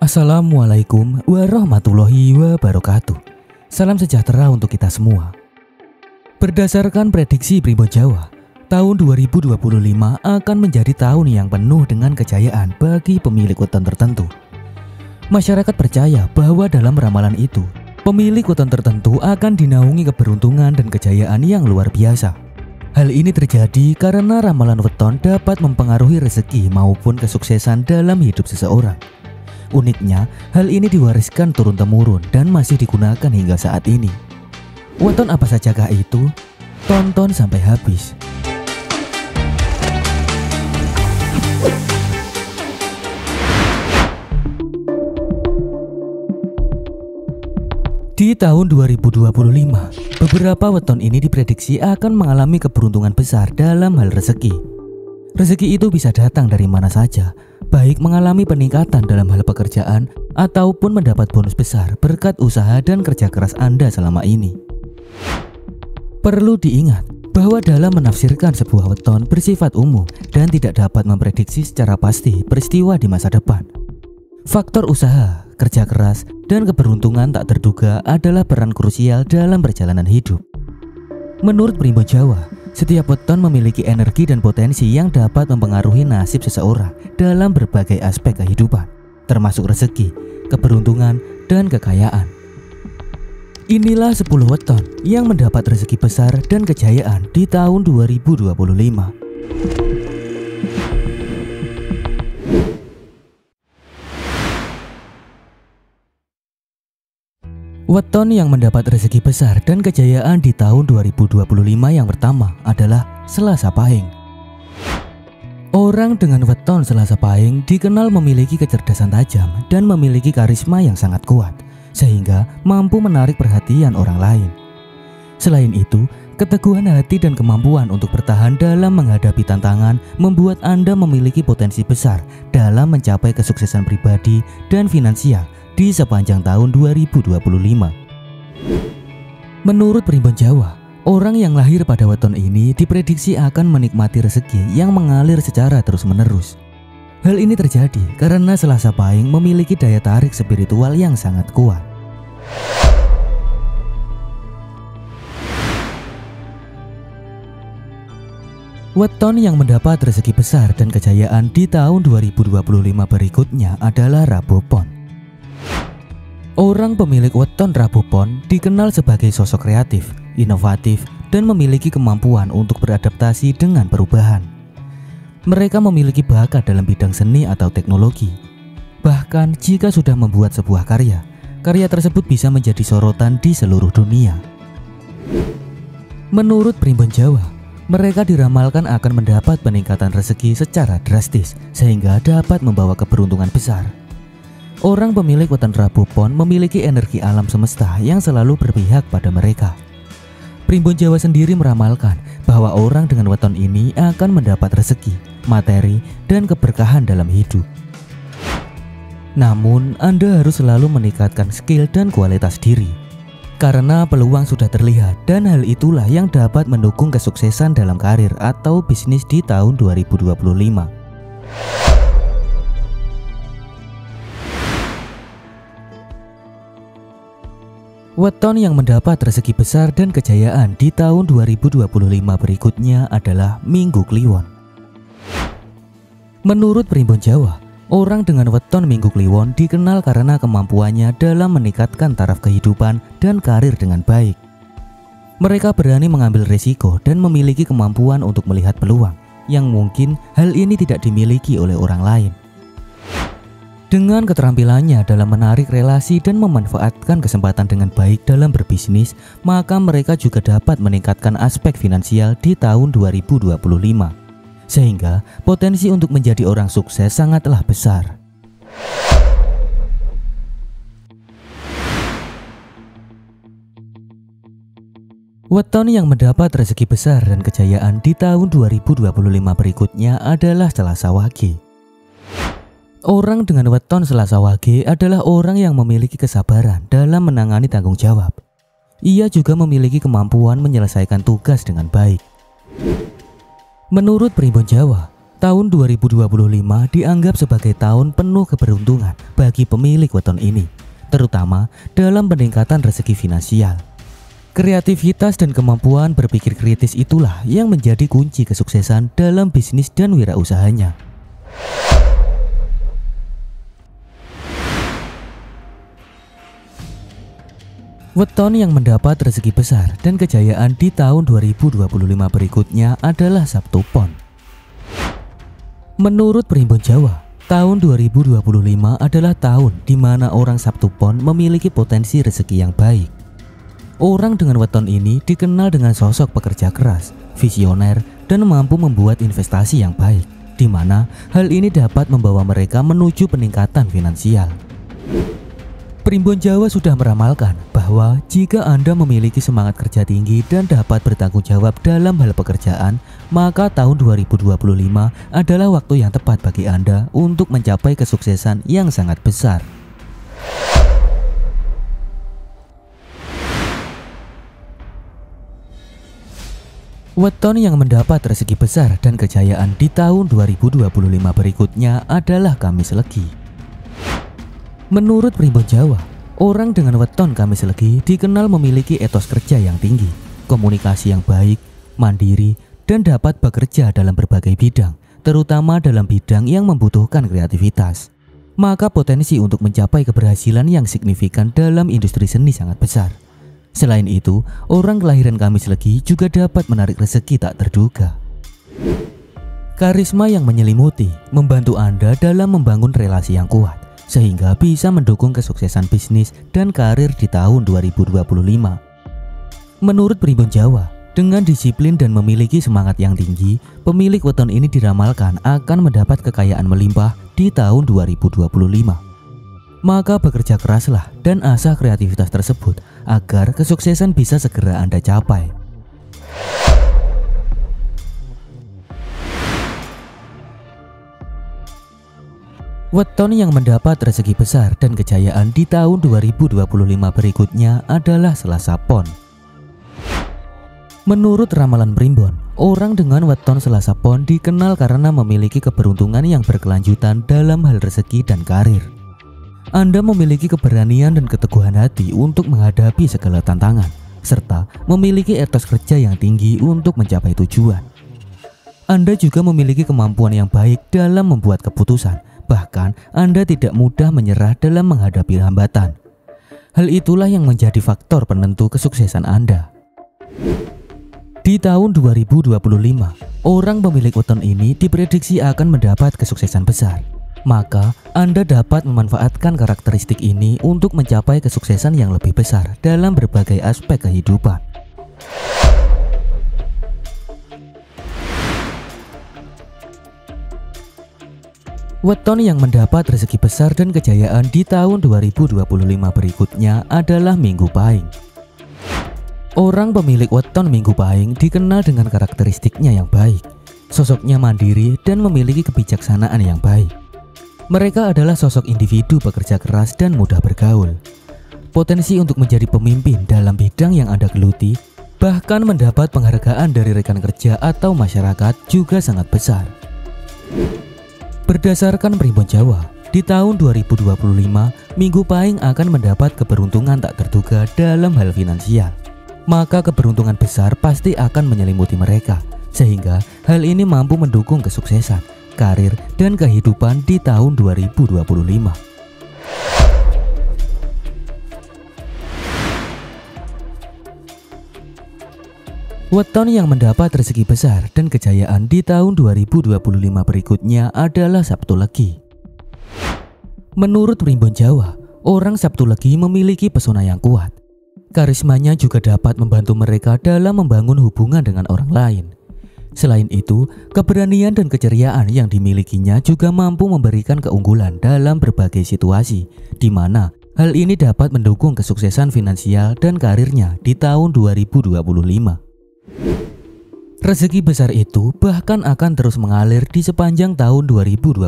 Assalamualaikum warahmatullahi wabarakatuh. Salam sejahtera untuk kita semua. Berdasarkan prediksi Primbon Jawa, tahun 2025 akan menjadi tahun yang penuh dengan kejayaan bagi pemilik weton tertentu. Masyarakat percaya bahwa dalam ramalan itu, pemilik weton tertentu akan dinaungi keberuntungan dan kejayaan yang luar biasa. Hal ini terjadi karena ramalan weton dapat mempengaruhi rezeki maupun kesuksesan dalam hidup seseorang. Uniknya, hal ini diwariskan turun-temurun dan masih digunakan hingga saat ini. Weton apa sajakah itu? Tonton sampai habis. Di tahun 2025, beberapa weton ini diprediksi akan mengalami keberuntungan besar dalam hal rezeki. Rezeki itu bisa datang dari mana saja, baik mengalami peningkatan dalam hal pekerjaan ataupun mendapat bonus besar berkat usaha dan kerja keras Anda selama ini. Perlu diingat bahwa dalam menafsirkan sebuah weton bersifat umum dan tidak dapat memprediksi secara pasti peristiwa di masa depan. Faktor usaha, kerja keras, dan keberuntungan tak terduga adalah peran krusial dalam perjalanan hidup. Menurut Primbon Jawa, setiap weton memiliki energi dan potensi yang dapat mempengaruhi nasib seseorang dalam berbagai aspek kehidupan, termasuk rezeki, keberuntungan, dan kekayaan. Inilah 10 weton yang mendapat rezeki besar dan kejayaan di tahun 2025. Weton yang mendapat rezeki besar dan kejayaan di tahun 2025 yang pertama adalah Selasa Pahing. Orang dengan weton Selasa Pahing dikenal memiliki kecerdasan tajam dan memiliki karisma yang sangat kuat, sehingga mampu menarik perhatian orang lain. Selain itu, keteguhan hati dan kemampuan untuk bertahan dalam menghadapi tantangan membuat Anda memiliki potensi besar dalam mencapai kesuksesan pribadi dan finansial di sepanjang tahun 2025. Menurut Primbon Jawa, orang yang lahir pada weton ini diprediksi akan menikmati rezeki yang mengalir secara terus-menerus. Hal ini terjadi karena Selasa Pahing memiliki daya tarik spiritual yang sangat kuat. Weton yang mendapat rezeki besar dan kejayaan di tahun 2025 berikutnya adalah Rabu Pon. Orang pemilik weton Rabu Pon dikenal sebagai sosok kreatif, inovatif, dan memiliki kemampuan untuk beradaptasi dengan perubahan. Mereka memiliki bakat dalam bidang seni atau teknologi. Bahkan jika sudah membuat sebuah karya, karya tersebut bisa menjadi sorotan di seluruh dunia. Menurut Primbon Jawa, mereka diramalkan akan mendapat peningkatan rezeki secara drastis sehingga dapat membawa keberuntungan besar. Orang pemilik weton Rabu Pon memiliki energi alam semesta yang selalu berpihak pada mereka. Primbon Jawa sendiri meramalkan bahwa orang dengan weton ini akan mendapat rezeki, materi, dan keberkahan dalam hidup. Namun, Anda harus selalu meningkatkan skill dan kualitas diri, karena peluang sudah terlihat dan hal itulah yang dapat mendukung kesuksesan dalam karir atau bisnis di tahun 2025. Weton yang mendapat rezeki besar dan kejayaan di tahun 2025 berikutnya adalah Minggu Kliwon. Menurut Primbon Jawa, orang dengan weton Minggu Kliwon dikenal karena kemampuannya dalam meningkatkan taraf kehidupan dan karir dengan baik. Mereka berani mengambil risiko dan memiliki kemampuan untuk melihat peluang, yang mungkin hal ini tidak dimiliki oleh orang lain. Dengan keterampilannya dalam menarik relasi dan memanfaatkan kesempatan dengan baik dalam berbisnis, maka mereka juga dapat meningkatkan aspek finansial di tahun 2025. Sehingga potensi untuk menjadi orang sukses sangatlah besar. Weton yang mendapat rezeki besar dan kejayaan di tahun 2025 berikutnya adalah Selasa Wage. Orang dengan weton Selasa Wage adalah orang yang memiliki kesabaran dalam menangani tanggung jawab. Ia juga memiliki kemampuan menyelesaikan tugas dengan baik. Menurut Primbon Jawa, Tahun 2025 dianggap sebagai tahun penuh keberuntungan bagi pemilik weton ini, terutama dalam peningkatan rezeki finansial. Kreativitas dan kemampuan berpikir kritis itulah yang menjadi kunci kesuksesan dalam bisnis dan wirausahanya. Weton yang mendapat rezeki besar dan kejayaan di tahun 2025 berikutnya adalah Sabtu Pon. Menurut Primbon Jawa, tahun 2025 adalah tahun di mana orang Sabtu Pon memiliki potensi rezeki yang baik. Orang dengan weton ini dikenal dengan sosok pekerja keras, visioner, dan mampu membuat investasi yang baik, di mana hal ini dapat membawa mereka menuju peningkatan finansial. Primbon Jawa sudah meramalkan bahwa jika Anda memiliki semangat kerja tinggi dan dapat bertanggung jawab dalam hal pekerjaan, maka tahun 2025 adalah waktu yang tepat bagi Anda untuk mencapai kesuksesan yang sangat besar. Weton yang mendapat rezeki besar dan kejayaan di tahun 2025 berikutnya adalah Kamis Legi. Menurut Primbon Jawa, orang dengan weton Kamis Legi dikenal memiliki etos kerja yang tinggi, komunikasi yang baik, mandiri, dan dapat bekerja dalam berbagai bidang, terutama dalam bidang yang membutuhkan kreativitas. Maka potensi untuk mencapai keberhasilan yang signifikan dalam industri seni sangat besar. Selain itu, orang kelahiran Kamis Legi juga dapat menarik rezeki tak terduga. Karisma yang menyelimuti membantu Anda dalam membangun relasi yang kuat, sehingga bisa mendukung kesuksesan bisnis dan karir di tahun 2025. Menurut Primbon Jawa, dengan disiplin dan memiliki semangat yang tinggi, pemilik weton ini diramalkan akan mendapat kekayaan melimpah di tahun 2025. Maka bekerja keraslah dan asah kreativitas tersebut agar kesuksesan bisa segera Anda capai. Weton yang mendapat rezeki besar dan kejayaan di tahun 2025 berikutnya adalah Selasa Pon. Menurut ramalan Primbon, orang dengan weton Selasa Pon dikenal karena memiliki keberuntungan yang berkelanjutan dalam hal rezeki dan karir. Anda memiliki keberanian dan keteguhan hati untuk menghadapi segala tantangan, serta memiliki etos kerja yang tinggi untuk mencapai tujuan. Anda juga memiliki kemampuan yang baik dalam membuat keputusan. Bahkan Anda tidak mudah menyerah dalam menghadapi hambatan. Hal itulah yang menjadi faktor penentu kesuksesan Anda. Di tahun 2025, orang pemilik weton ini diprediksi akan mendapat kesuksesan besar. Maka Anda dapat memanfaatkan karakteristik ini untuk mencapai kesuksesan yang lebih besar dalam berbagai aspek kehidupan. Weton yang mendapat rezeki besar dan kejayaan di tahun 2025 berikutnya adalah Minggu Pahing. Orang pemilik weton Minggu Pahing dikenal dengan karakteristiknya yang baik, sosoknya mandiri dan memiliki kebijaksanaan yang baik. Mereka adalah sosok individu pekerja keras dan mudah bergaul. Potensi untuk menjadi pemimpin dalam bidang yang Anda geluti, bahkan mendapat penghargaan dari rekan kerja atau masyarakat juga sangat besar. Berdasarkan Primbon Jawa, di tahun 2025, Minggu Pahing akan mendapat keberuntungan tak terduga dalam hal finansial. Maka keberuntungan besar pasti akan menyelimuti mereka, sehingga hal ini mampu mendukung kesuksesan, karir, dan kehidupan di tahun 2025. Weton yang mendapat rezeki besar dan kejayaan di tahun 2025 berikutnya adalah Sabtu Legi. Menurut Primbon Jawa, orang Sabtu Legi memiliki pesona yang kuat. Karismanya juga dapat membantu mereka dalam membangun hubungan dengan orang lain. Selain itu, keberanian dan keceriaan yang dimilikinya juga mampu memberikan keunggulan dalam berbagai situasi, di mana hal ini dapat mendukung kesuksesan finansial dan karirnya di tahun 2025. Rezeki besar itu bahkan akan terus mengalir di sepanjang tahun 2025.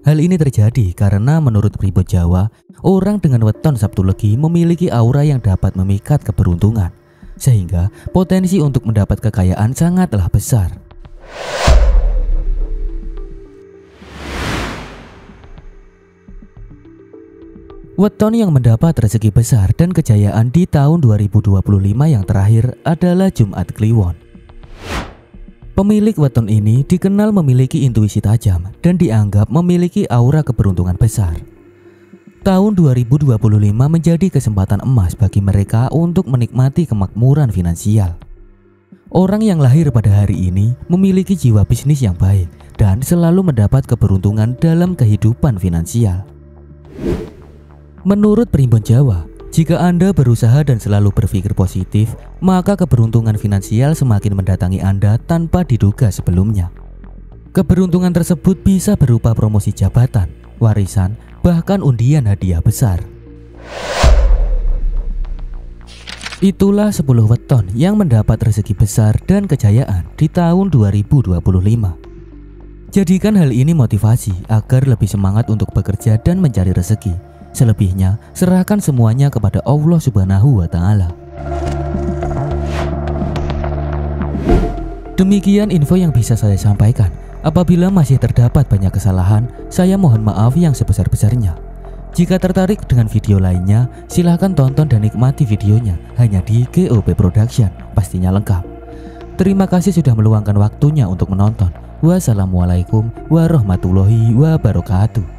Hal ini terjadi karena menurut Primbon Jawa, orang dengan weton Sabtu Legi memiliki aura yang dapat memikat keberuntungan, sehingga potensi untuk mendapat kekayaan sangatlah besar. Weton yang mendapat rezeki besar dan kejayaan di tahun 2025 yang terakhir adalah Jumat Kliwon. Pemilik weton ini dikenal memiliki intuisi tajam dan dianggap memiliki aura keberuntungan besar. Tahun 2025 menjadi kesempatan emas bagi mereka untuk menikmati kemakmuran finansial. Orang yang lahir pada hari ini memiliki jiwa bisnis yang baik dan selalu mendapat keberuntungan dalam kehidupan finansial. Menurut Primbon Jawa, jika Anda berusaha dan selalu berpikir positif, maka keberuntungan finansial semakin mendatangi Anda tanpa diduga sebelumnya. Keberuntungan tersebut bisa berupa promosi jabatan, warisan, bahkan undian hadiah besar. Itulah 10 weton yang mendapat rezeki besar dan kejayaan di tahun 2025. Jadikan hal ini motivasi agar lebih semangat untuk bekerja dan mencari rezeki. Selebihnya, serahkan semuanya kepada Allah Subhanahu wa Ta'ala. Demikian info yang bisa saya sampaikan. Apabila masih terdapat banyak kesalahan, saya mohon maaf yang sebesar-besarnya. Jika tertarik dengan video lainnya, silahkan tonton dan nikmati videonya hanya di GOP Production, pastinya lengkap. Terima kasih sudah meluangkan waktunya untuk menonton. Wassalamualaikum warahmatullahi wabarakatuh.